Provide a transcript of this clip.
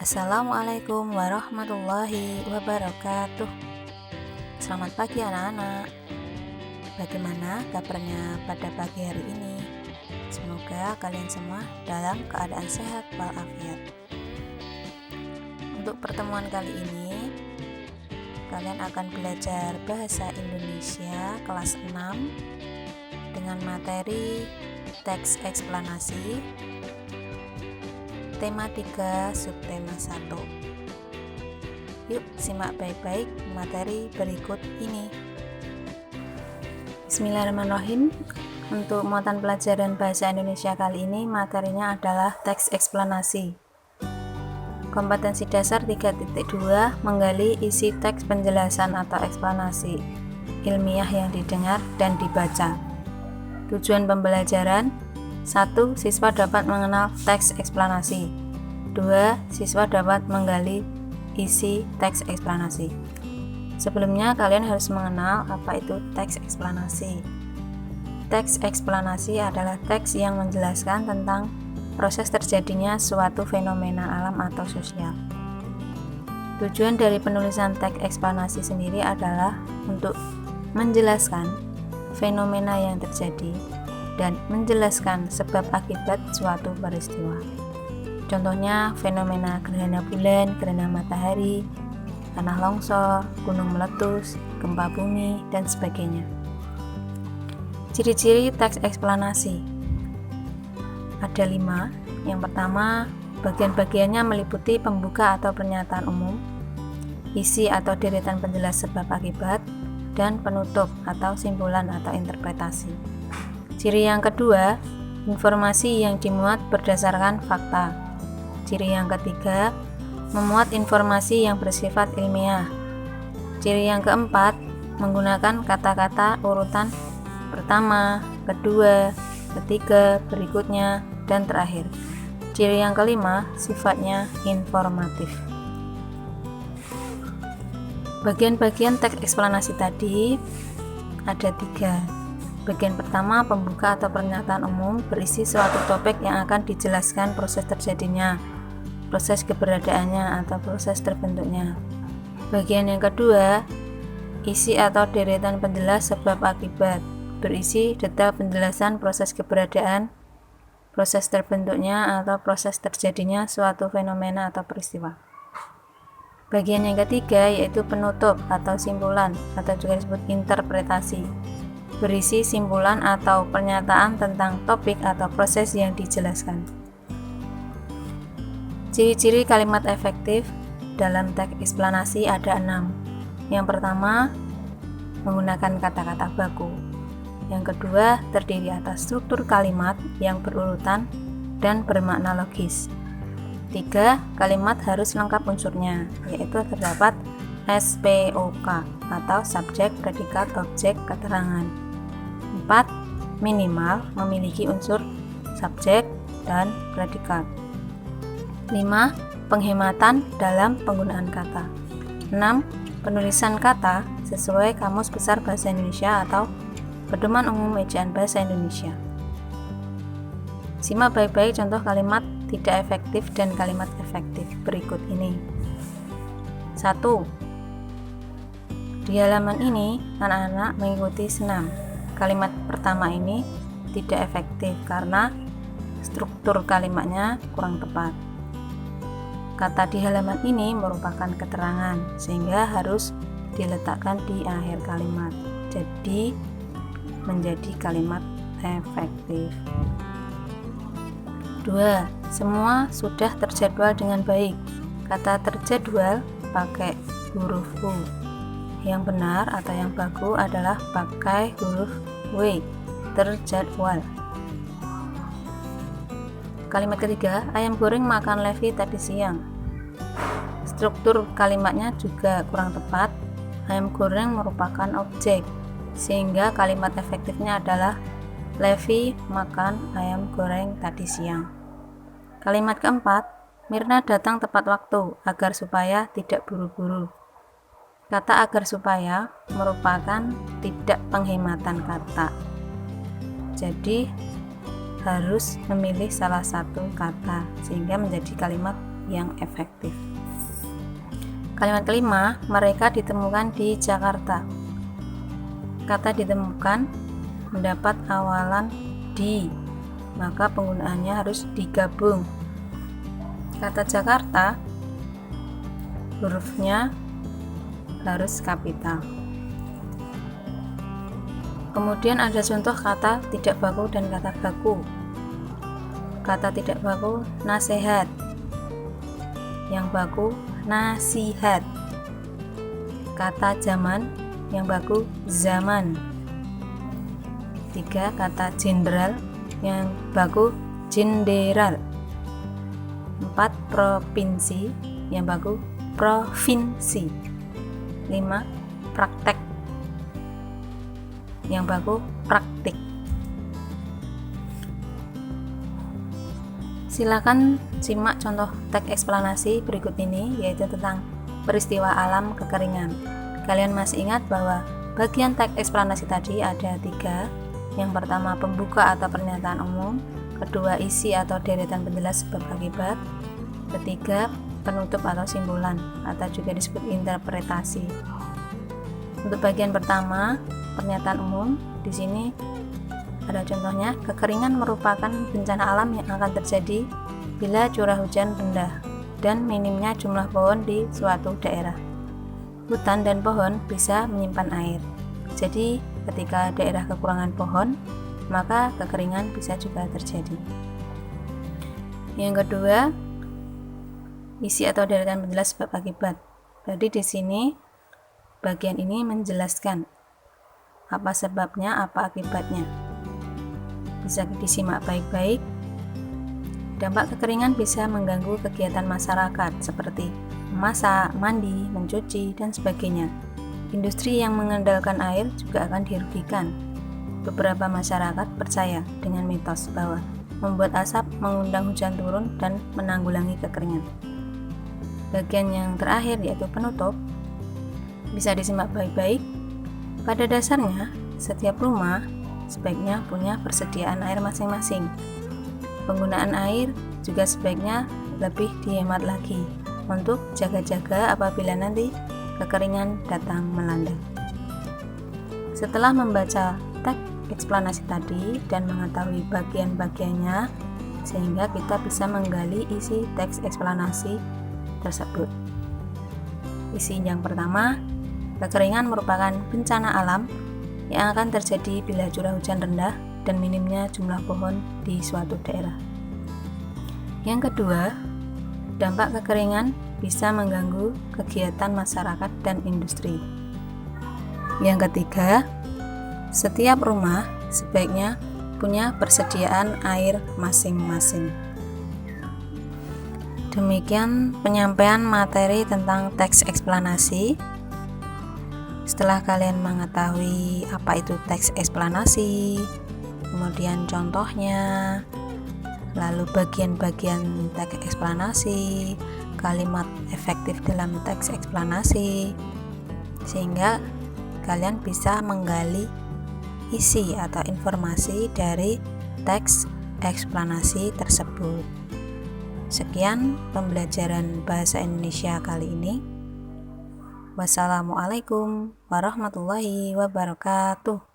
Assalamualaikum warahmatullahi wabarakatuh. Selamat pagi anak-anak. Bagaimana kabarnya pada pagi hari ini? Semoga kalian semua dalam keadaan sehat walafiat. Untuk pertemuan kali ini, kalian akan belajar bahasa Indonesia kelas 6 dengan materi teks eksplanasi, tema 3, subtema 1. Yuk simak baik-baik materi berikut ini. Bismillahirrahmanirrahim. Untuk muatan pelajaran bahasa Indonesia kali ini materinya adalah teks eksplanasi. Kompetensi dasar 3.2 menggali isi teks penjelasan atau eksplanasi ilmiah yang didengar dan dibaca. Tujuan pembelajaran: 1. Siswa dapat mengenal teks eksplanasi. 2. Siswa dapat menggali isi teks eksplanasi. Sebelumnya kalian harus mengenal apa itu teks eksplanasi. Teks eksplanasi adalah teks yang menjelaskan tentang proses terjadinya suatu fenomena alam atau sosial. Tujuan dari penulisan teks eksplanasi sendiri adalah untuk menjelaskan fenomena yang terjadi dan menjelaskan sebab akibat suatu peristiwa. Contohnya fenomena gerhana bulan, gerhana matahari, tanah longsor, gunung meletus, gempa bumi, dan sebagainya. Ciri-ciri teks eksplanasi ada 5. Yang pertama, bagian-bagiannya meliputi pembuka atau pernyataan umum, isi atau deretan penjelas sebab akibat, dan penutup atau simpulan atau interpretasi. Ciri yang kedua, informasi yang dimuat berdasarkan fakta. Ciri yang ketiga, memuat informasi yang bersifat ilmiah. Ciri yang keempat, menggunakan kata-kata urutan pertama, kedua, ketiga, berikutnya, dan terakhir. Ciri yang kelima, sifatnya informatif. Bagian-bagian teks eksplanasi tadi ada 3. Bagian pertama, pembuka atau pernyataan umum, berisi suatu topik yang akan dijelaskan proses terjadinya, proses keberadaannya, atau proses terbentuknya. Bagian yang kedua, isi atau deretan penjelas sebab akibat, berisi detail penjelasan proses keberadaan, proses terbentuknya, atau proses terjadinya suatu fenomena atau peristiwa. Bagian yang ketiga yaitu penutup atau simpulan, atau juga disebut interpretasi, berisi simpulan atau pernyataan tentang topik atau proses yang dijelaskan. Ciri-ciri kalimat efektif dalam teks eksplanasi ada 6. Yang pertama, menggunakan kata-kata baku. Yang kedua, terdiri atas struktur kalimat yang berurutan dan bermakna logis. 3. Kalimat harus lengkap unsurnya, yaitu terdapat SPOK atau subjek, predikat, objek, keterangan. 4. Minimal memiliki unsur subjek dan predikat. 5. Penghematan dalam penggunaan kata. 6. Penulisan kata sesuai Kamus Besar Bahasa Indonesia atau Pedoman Umum Ejaan Bahasa Indonesia. Simak baik-baik contoh kalimat tidak efektif dan kalimat efektif berikut ini. 1. Di halaman ini, anak-anak mengikuti senam. Kalimat pertama ini tidak efektif karena struktur kalimatnya kurang tepat. Kata di halaman ini merupakan keterangan, sehingga harus diletakkan di akhir kalimat. Jadi, menjadi kalimat efektif. 2. Semua sudah terjadwal dengan baik. Kata terjadwal pakai huruf U. Yang benar atau yang baku adalah pakai huruf W, terjadwal. Kalimat ketiga, ayam goreng makan Levi tadi siang. Struktur kalimatnya juga kurang tepat. Ayam goreng merupakan objek, sehingga kalimat efektifnya adalah Levi makan ayam goreng tadi siang. Kalimat keempat, Mirna datang tepat waktu agar supaya tidak buru-buru. Kata agar supaya merupakan tidak penghematan kata. Jadi harus memilih salah satu kata sehingga menjadi kalimat yang efektif. Kalimat kelima, mereka ditemukan di Jakarta. Kata ditemukan mendapat awalan di, maka penggunaannya harus digabung. Kata Jakarta hurufnya harus kapital. Kemudian ada contoh kata tidak baku dan kata baku. Kata tidak baku nasihat, yang baku nasihat. Kata zaman, yang baku zaman. 3. Kata jenderal, yang baku jenderal. 4. Provinsi, yang baku provinsi. 5. Praktek, yang baku praktik. Silakan simak contoh teks eksplanasi berikut ini, yaitu tentang peristiwa alam kekeringan. Kalian masih ingat bahwa bagian teks eksplanasi tadi ada 3. Yang pertama pembuka atau pernyataan umum, kedua isi atau deretan penjelas sebab akibat, ketiga penutup atau simpulan atau juga disebut interpretasi. Untuk bagian pertama pernyataan umum, di sini ada contohnya, kekeringan merupakan bencana alam yang akan terjadi bila curah hujan rendah dan minimnya jumlah pohon di suatu daerah. Hutan dan pohon bisa menyimpan air. Jadi, ketika daerah kekurangan pohon, maka kekeringan bisa juga terjadi. Yang kedua, isi atau deretan penjelas sebab akibat. Jadi di sini bagian ini menjelaskan apa sebabnya, apa akibatnya. Bisa disimak baik-baik. Dampak kekeringan bisa mengganggu kegiatan masyarakat seperti memasak, mandi, mencuci, dan sebagainya. Industri yang mengandalkan air juga akan dirugikan. Beberapa masyarakat percaya dengan mitos bahwa membuat asap mengundang hujan turun dan menanggulangi kekeringan. Bagian yang terakhir yaitu penutup, bisa disimak baik-baik. Pada dasarnya, setiap rumah sebaiknya punya persediaan air masing-masing. Penggunaan air juga sebaiknya lebih dihemat lagi untuk jaga-jaga apabila nanti kekeringan datang melanda. Setelah membaca teks eksplanasi tadi dan mengetahui bagian-bagiannya, sehingga kita bisa menggali isi teks eksplanasi tersebut. Isi yang pertama, kekeringan merupakan bencana alam yang akan terjadi bila curah hujan rendah dan minimnya jumlah pohon di suatu daerah. Yang kedua, dampak kekeringan bisa mengganggu kegiatan masyarakat dan industri. Yang ketiga, setiap rumah sebaiknya punya persediaan air masing-masing. Demikian penyampaian materi tentang teks eksplanasi. Setelah kalian mengetahui apa itu teks eksplanasi, kemudian contohnya, lalu bagian-bagian teks eksplanasi, kalimat efektif dalam teks eksplanasi, sehingga kalian bisa menggali isi atau informasi dari teks eksplanasi tersebut. Sekian pembelajaran bahasa Indonesia kali ini. Wassalamualaikum warahmatullahi wabarakatuh.